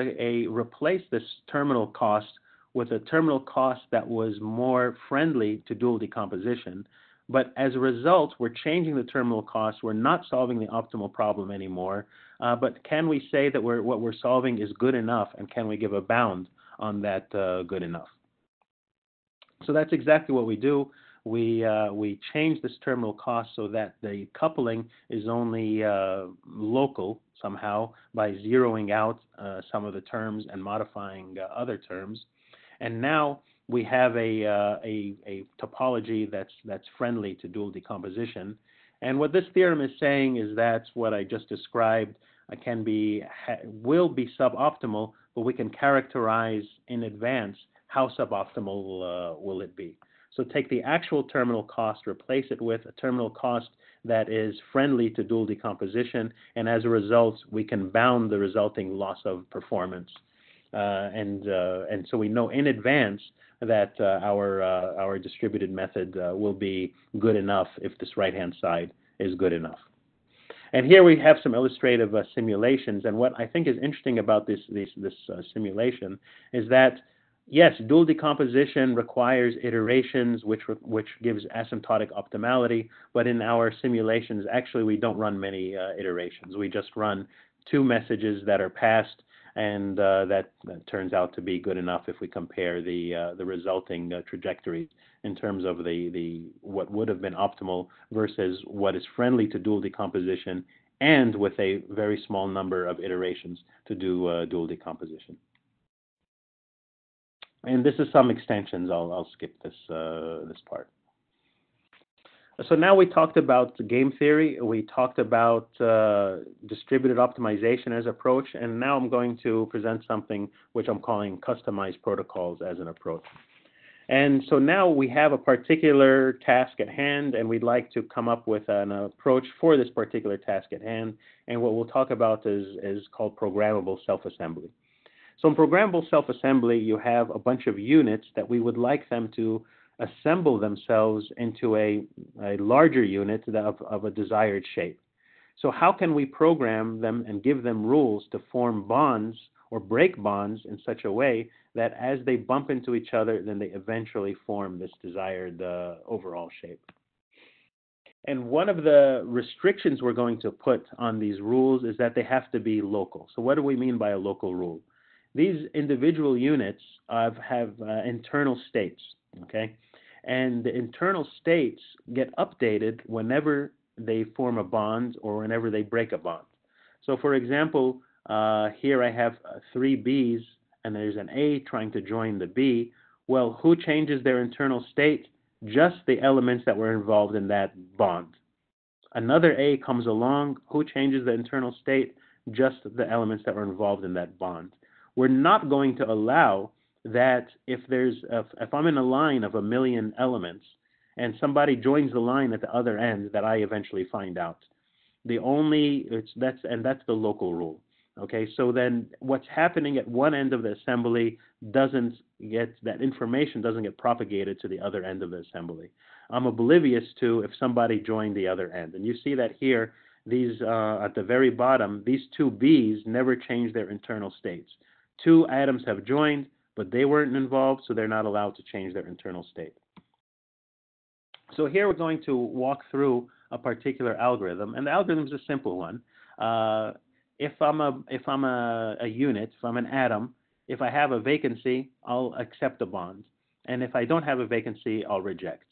replace this terminal cost with a terminal cost that was more friendly to dual decomposition. But as a result, we're changing the terminal cost. We're not solving the optimal problem anymore. But can we say that what we're solving is good enough, and can we give a bound on that good enough? So that's exactly what we do. We change this terminal cost so that the coupling is only local somehow by zeroing out some of the terms and modifying other terms. And now we have a topology that's friendly to dual decomposition. And what this theorem is saying is that what I just described will be suboptimal, but we can characterize in advance how suboptimal will it be. So take the actual terminal cost, replace it with a terminal cost that is friendly to dual decomposition, and as a result, we can bound the resulting loss of performance. And so we know in advance that our distributed method will be good enough if this right-hand side is good enough. And here we have some illustrative simulations. And what I think is interesting about this simulation is that, yes, dual decomposition requires iterations, which gives asymptotic optimality. But in our simulations, actually, we don't run many iterations. We just run two messages that are passed, and that turns out to be good enough if we compare the resulting trajectories in terms of what would have been optimal versus what is friendly to dual decomposition, and with a very small number of iterations to do dual decomposition. And this is some extensions. I'll skip this this part. So now we talked about game theory. We talked about distributed optimization as approach, and now I'm going to present something which I'm calling customized protocols as an approach. And so now we have a particular task at hand, and we'd like to come up with an approach for this particular task at hand. And what we'll talk about is called programmable self-assembly. So in programmable self-assembly, you have a bunch of units that we would like them to assemble themselves into a larger unit of a desired shape. So how can we program them and give them rules to form bonds or break bonds in such a way that as they bump into each other, then they eventually form this desired overall shape? And one of the restrictions we're going to put on these rules is that they have to be local. So what do we mean by a local rule? These individual units have internal states, okay? And the internal states get updated whenever they form a bond or whenever they break a bond. So for example, here I have three B's and there's an A trying to join the B. Well, who changes their internal state? Just the elements that were involved in that bond. Another A comes along. Who changes the internal state? Just the elements that were involved in that bond. We're not going to allow that if I'm in a line of 1 million elements and somebody joins the line at the other end, that I eventually find out. That's the local rule. Okay, so then what's happening at one end of the assembly that information doesn't get propagated to the other end of the assembly. I'm oblivious to if somebody joined the other end. And you see that here, these at the very bottom, these two B's never change their internal states. Two atoms have joined, but they weren't involved, so they're not allowed to change their internal state. So here we're going to walk through a particular algorithm, and the algorithm is a simple one. If I'm a unit, if I'm an atom, if I have a vacancy, I'll accept a bond, and if I don't have a vacancy, I'll reject.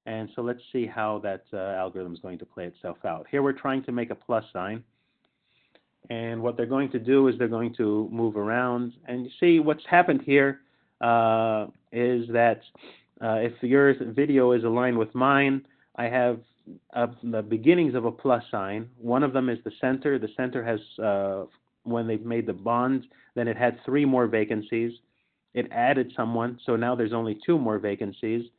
And so let's see how that algorithm is going to play itself out. Here we're trying to make a plus sign. And what they're going to do is they're going to move around. And you see what's happened here is that if your video is aligned with mine, I have the beginnings of a plus sign. One of them is the center. The center has, when they've made the bond, then it had 3 more vacancies. It added someone, so now there's only 2 more vacancies.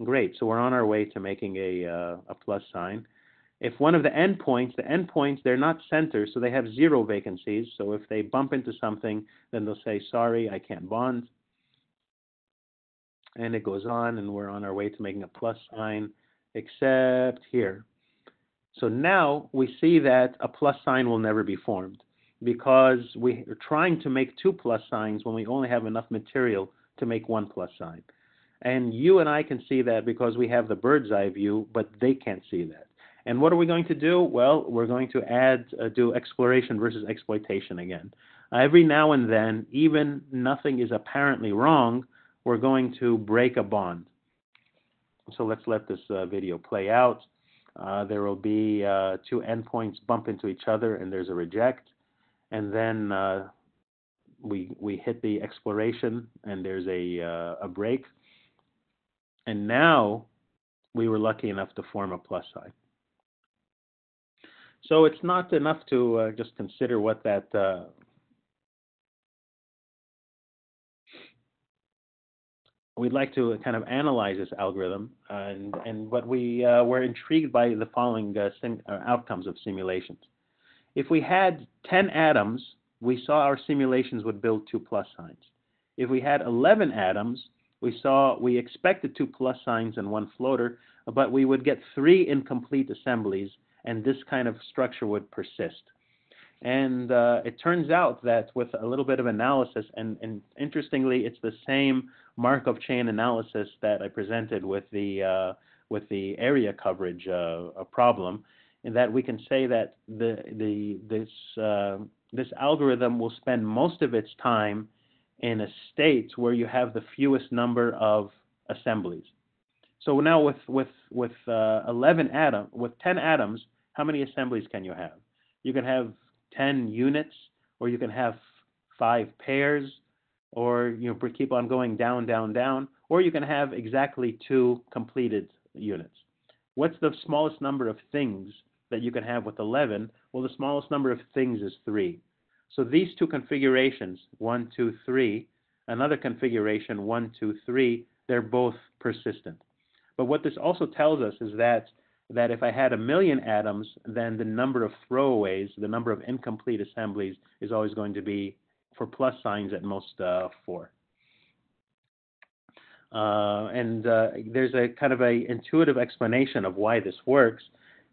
Great, so we're on our way to making a plus sign. If one of the endpoints, they're not centers, so they have 0 vacancies. So if they bump into something, then they'll say, sorry, I can't bond. And it goes on, and we're on our way to making a plus sign, except here. So now we see that a plus sign will never be formed because we're trying to make 2 plus signs when we only have enough material to make 1 plus sign. And you and I can see that because we have the bird's eye view, but they can't see that. And what are we going to do? Well, we're going to do exploration versus exploitation again. Every now and then, even nothing is apparently wrong, we're going to break a bond. So let's let this video play out. There will be 2 endpoints bump into each other, and there's a reject. And then we hit the exploration, and there's a break. And now we were lucky enough to form a plus sign. So it's not enough to just consider what that we'd like to kind of analyze this algorithm, and what we were intrigued by the following outcomes of simulations. If we had 10 atoms, we saw our simulations would build 2 plus signs. If we had 11 atoms, we expected 2 plus signs and 1 floater, but we would get 3 incomplete assemblies, and this kind of structure would persist. And it turns out that with a little bit of analysis, and interestingly, it's the same Markov chain analysis that I presented with the area coverage problem, in that we can say that this algorithm will spend most of its time in a state where you have the fewest number of assemblies. So now with 10 atoms, how many assemblies can you have? You can have 10 units, or you can have 5 pairs, or keep on going down, down, down, or you can have exactly 2 completed units. What's the smallest number of things that you can have with 11? Well, the smallest number of things is 3. So these 2 configurations, 1, 2, 3, another configuration, 1, 2, 3, they're both persistent. But what this also tells us is that if I had 1,000,000 atoms, then the number of throwaways, the number of incomplete assemblies, is always going to be, for plus signs, at most 4. There's a kind of a intuitive explanation of why this works.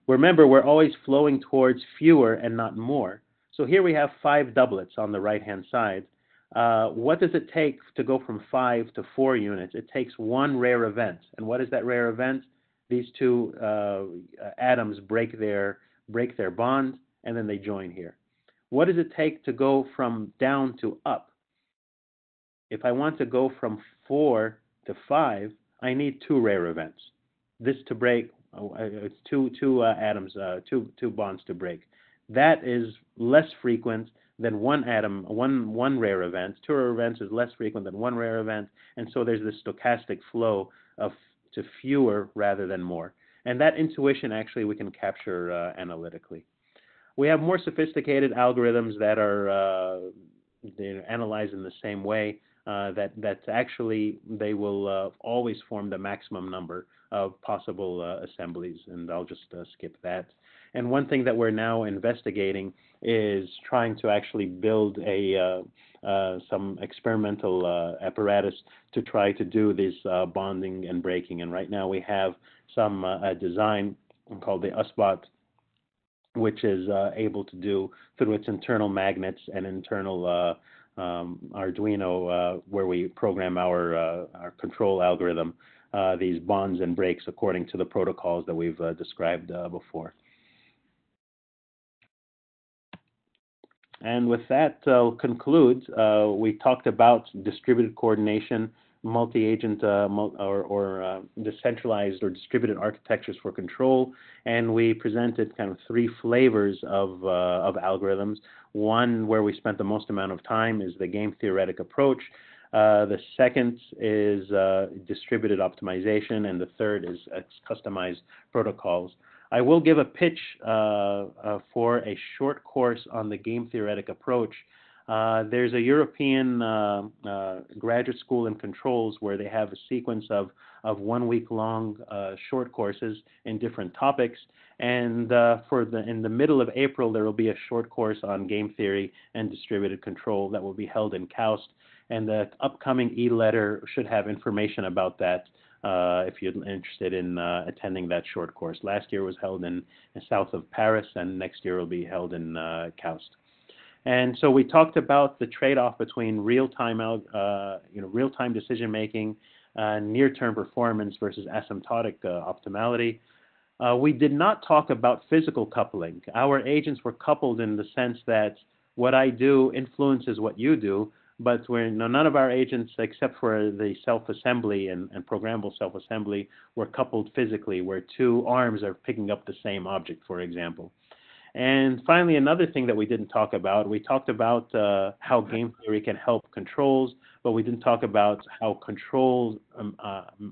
Remember, we're always flowing towards fewer and not more. So here we have 5 doublets on the right-hand side. What does it take to go from 5 to 4 units? It takes 1 rare event. And what is that rare event? These 2 atoms break their bond, and then they join here. What does it take to go from down to up? If I want to go from 4 to 5, I need 2 rare events. This to break, two atoms, two bonds to break. That is less frequent than 1 atom, one rare event. 2 rare events is less frequent than 1 rare event, and so there's this stochastic flow to fewer rather than more. And that intuition, actually, we can capture analytically. We have more sophisticated algorithms that are analyzed in the same way. That actually they will always form the maximum number of possible assemblies, and I'll just skip that. And one thing that we're now investigating is trying to actually build some experimental apparatus to try to do this bonding and breaking. And right now we have some design called the USBot, which is able to do, through its internal magnets and internal Arduino, where we program our control algorithm, these bonds and breaks according to the protocols that we've described before. And with that, I'll conclude. We talked about distributed coordination, multi-agent or decentralized or distributed architectures for control, and we presented kind of 3 flavors of algorithms. One where we spent the most amount of time is the game theoretic approach. The second is distributed optimization, and the third is customized protocols. I will give a pitch for a short course on the game theoretic approach. There's a European graduate school in controls where they have a sequence of 1 week long short courses in different topics. And in the middle of April, there will be a short course on game theory and distributed control that will be held in KAUST. And the upcoming e-letter should have information about that if you're interested in attending that short course. Last year was held in south of Paris, and next year will be held in KAUST. And so we talked about the trade-off between real-time decision-making, near-term performance versus asymptotic optimality. We did not talk about physical coupling. Our agents were coupled in the sense that what I do influences what you do, but none of our agents, except for the self-assembly and programmable self-assembly, were coupled physically, where 2 arms are picking up the same object, for example. And finally, another thing that we didn't talk about, we talked about how game theory can help controls, but we didn't talk about how control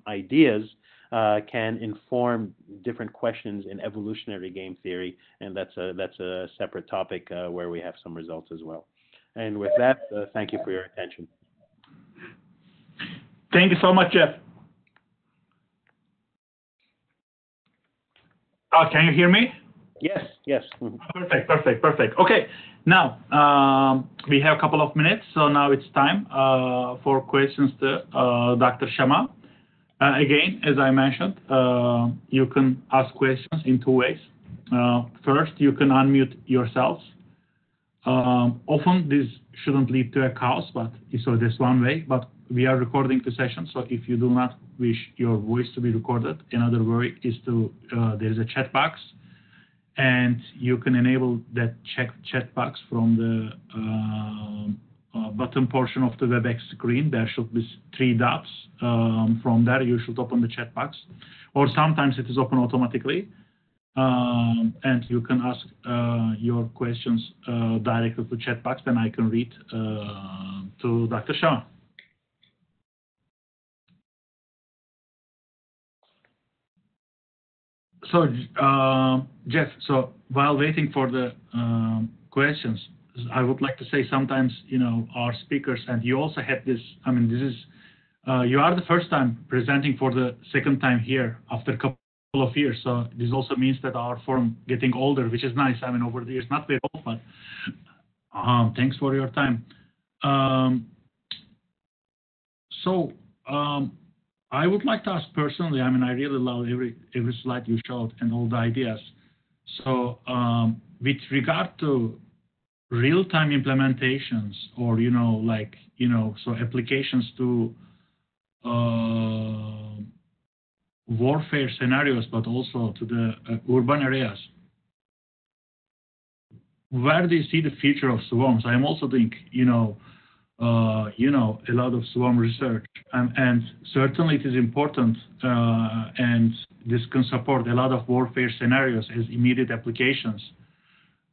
ideas can inform different questions in evolutionary game theory, and that's a separate topic where we have some results as well. And with that, thank you for your attention. Thank you so much, Jeff. Can you hear me? Yes, yes. Perfect. Okay, now we have a couple of minutes, so now it's time for questions to Dr. Shamma. Again, as I mentioned, you can ask questions in 2 ways. First, you can unmute yourselves. Often this shouldn't lead to a chaos, but so there's one way. But we are recording the session, so if you do not wish your voice to be recorded, another way is to there is a chat box, and you can enable that chat box from the bottom portion of the WebEx screen. There should be 3 dots. From there, you should open the chat box, or sometimes it is open automatically. And you can ask your questions directly to chat box, then I can read to Dr. Shamma. So, Jeff, so while waiting for the questions, I would like to say sometimes, our speakers, and you also had this, I mean, this is, you are the first time presenting for the second time here after a couple of years. So this also means that our forum getting older, which is nice. I mean, over the years, not very old, but thanks for your time. I would like to ask personally, I mean, I really love every slide you showed and all the ideas. So with regard to real-time implementations or, so applications to warfare scenarios, but also to the urban areas, where do you see the future of swarms? I am also doing, a lot of swarm research, and certainly it is important, and this can support a lot of warfare scenarios as immediate applications.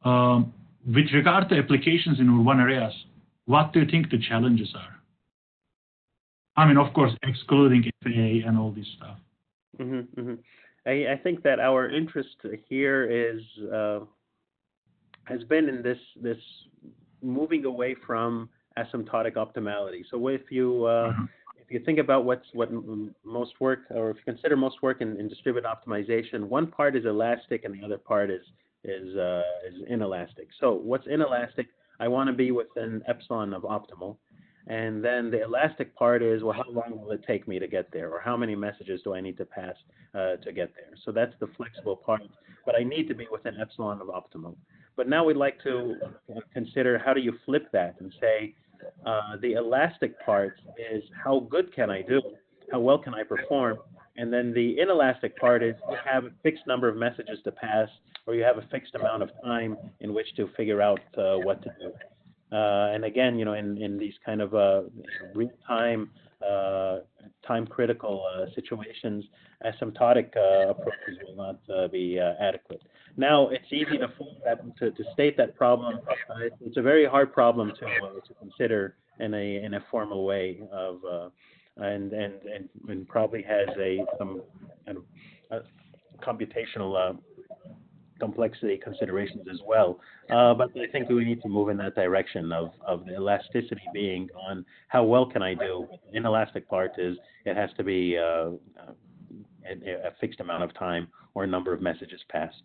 With regard to applications in urban areas, what do you think the challenges are? I mean, of course, excluding FAA and all this stuff. Mm-hmm, mm-hmm. I think that our interest here is has been in this moving away from asymptotic optimality. So if you think about what most work, or if you consider most work in distributed optimization, one part is elastic and the other part is inelastic. So what's inelastic? I want to be within epsilon of optimal. And then the elastic part is, well, how long will it take me to get there? Or how many messages do I need to pass to get there? So that's the flexible part. But I need to be within epsilon of optimal. But now we'd like to consider, how do you flip that and say, the elastic part is how good can I do? How well can I perform? And then the inelastic part is you have a fixed number of messages to pass, or you have a fixed amount of time in which to figure out what to do. And again, in these kind of real-time, time-critical situations, asymptotic approaches will not be adequate. Now, it's easy to state that problem. It's a very hard problem to consider in a formal way of, and probably has some kind of computational complexity considerations as well. But I think we need to move in that direction of the elasticity being on how well can I do. The inelastic part is it has to be a fixed amount of time or a number of messages passed.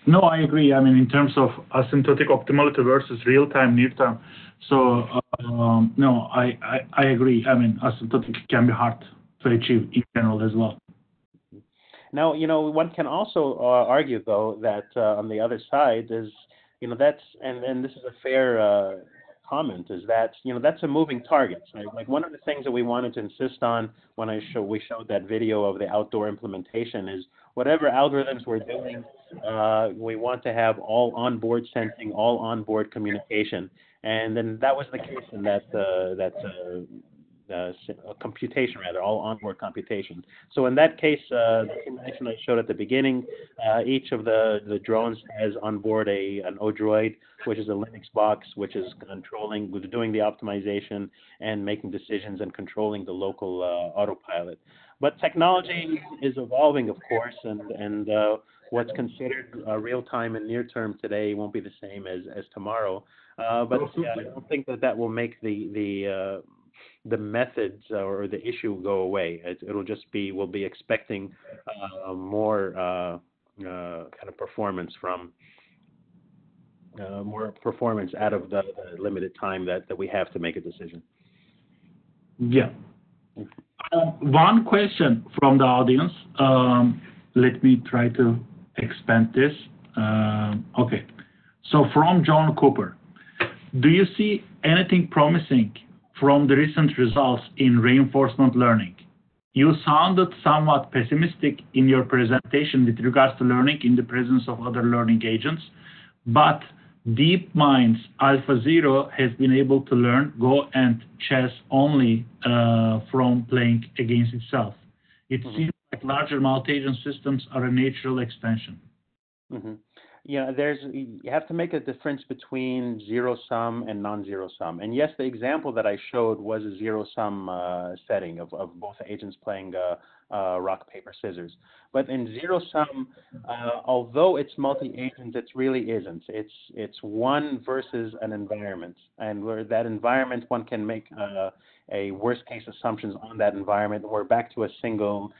No, I agree. I mean, in terms of asymptotic optimality versus real-time, near-time. So, no, I agree. I mean, asymptotic can be hard to achieve in general as well. Now, one can also argue, though, that on the other side is, that's, and this is a fair comment, is that, that's a moving target. Right? Like one of the things that we wanted to insist on when we showed that video of the outdoor implementation is whatever algorithms we're doing, we want to have all onboard sensing, all onboard communication. And then that was the case in that computation, all onboard computation. So in that case, the simulation I showed at the beginning, each of the drones has on board an Odroid, which is a Linux box, which is doing the optimization and making decisions and controlling the local autopilot. But technology is evolving, of course, and what's considered real-time and near-term today won't be the same as tomorrow. But yeah, I don't think that will make the methods or the issue go away. It'll just be, we'll be expecting more kind of performance out of the limited time that we have to make a decision. Yeah. One question from the audience. Let me try to expand this. Okay. So from John Cooper, do you see anything promising from the recent results in reinforcement learning? You sounded somewhat pessimistic in your presentation with regards to learning in the presence of other learning agents, but DeepMind's AlphaZero has been able to learn Go and chess only from playing against itself. It seems like larger multi-agent systems are a natural expansion. Mm-hmm. Yeah, you have to make a difference between zero sum and non-zero sum. And yes, the example that I showed was a zero sum setting of both agents playing rock, paper, scissors. But in zero sum, although it's multi-agent, it really isn't. It's one versus an environment, and where that environment, one can make a worst case assumptions on that environment. We're back to a single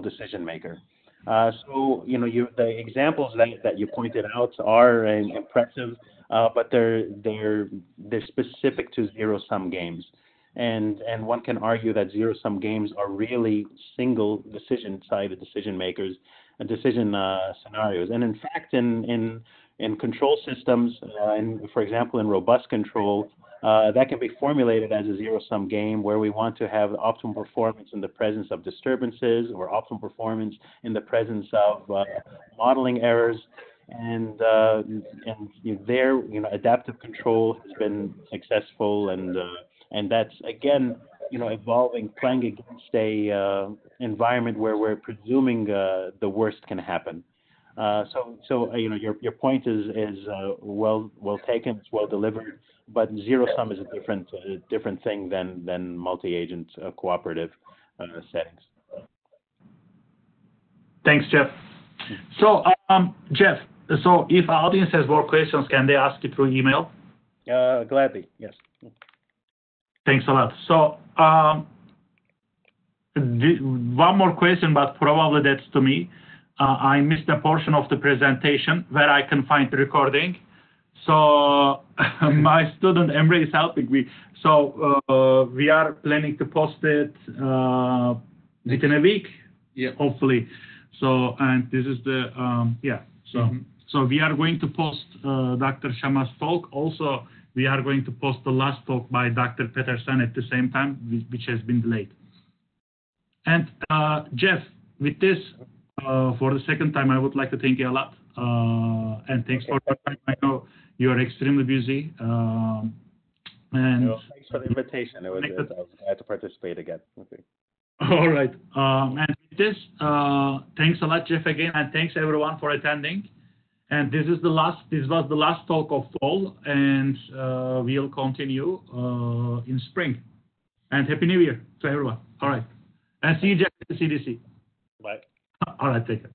decision maker. So the examples that you pointed out are impressive, but they're specific to zero sum games, and one can argue that zero sum games are really single sided decision makers, decision scenarios. And in fact, in control systems, and for example in robust control, that can be formulated as a zero-sum game where we want to have optimal performance in the presence of disturbances, or optimal performance in the presence of modeling errors, and adaptive control has been successful, and that's again evolving, playing against a environment where we're presuming the worst can happen. So your point is well taken, it's well delivered, but zero sum is a different thing than multi-agent cooperative settings. Thanks, Jeff. So Jeff, so if our audience has more questions, can they ask it through email? Gladly, yes. Thanks a lot. So one more question, but probably that's to me. I missed a portion of the presentation where I can find the recording. So my student Emre is helping me. So we are planning to post it within a week, hopefully. So, and this is the, So we are going to post Dr. Shamma's talk. Also, we are going to post the last talk by Dr. Peterson at the same time, which has been delayed. And Jeff, with this, for the second time, I would like to thank you a lot. And thanks for the time. I know you are extremely busy. And thanks for the invitation. I was glad to participate again. Okay. All right. And with this, thanks a lot, Jeff, again, and thanks everyone for attending. And this was the last talk of fall, and we'll continue in spring. And Happy New Year to everyone. All right. And see you, Jeff, at the CDC. Bye. All right, take care.